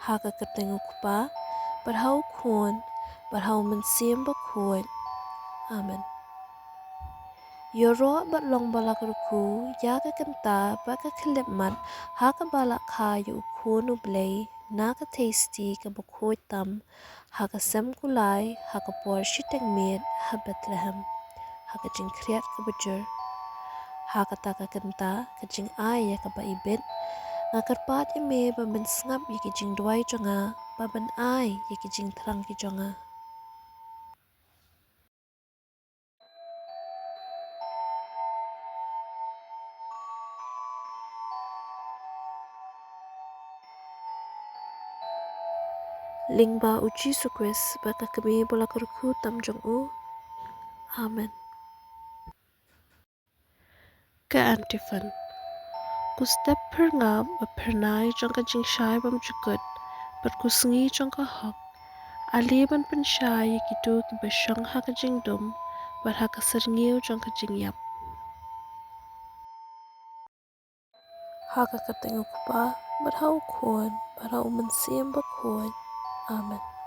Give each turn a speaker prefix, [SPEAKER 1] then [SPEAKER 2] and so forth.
[SPEAKER 1] haka katengu kupa, barhau kuon, barhau mensim bakhuid. Amen. Yoro bat long balak ruku, yaga kanta, baka kilipmat, haka balak ka yu kuon ublay, naka tasty ka bakhuid tam, haka sem kulay, haka por shiteng mit, ha Bethlehem, haka jing kriat ka bujur, haka taka kanta, ka jing ay ka ba ibit, ngakarpat ime ba ben sngap yaki jing duay jonga, ba ben ay yaki jing terang ki jonga. Lingba uji sukris baka kami bola kurku tam jong u. Amen. Ke antifan. Ku step per ngam ba per nai jong ka jing shai bam jukut. But ku sngi jong ka hok. Aliban pen shai yikitu ki ba shong ha ka jing dum. But ha ka serngiu jong ka jing yap. Ha ka tengu kupa. But hau kuon. But hau mensim ba kuon. Amen.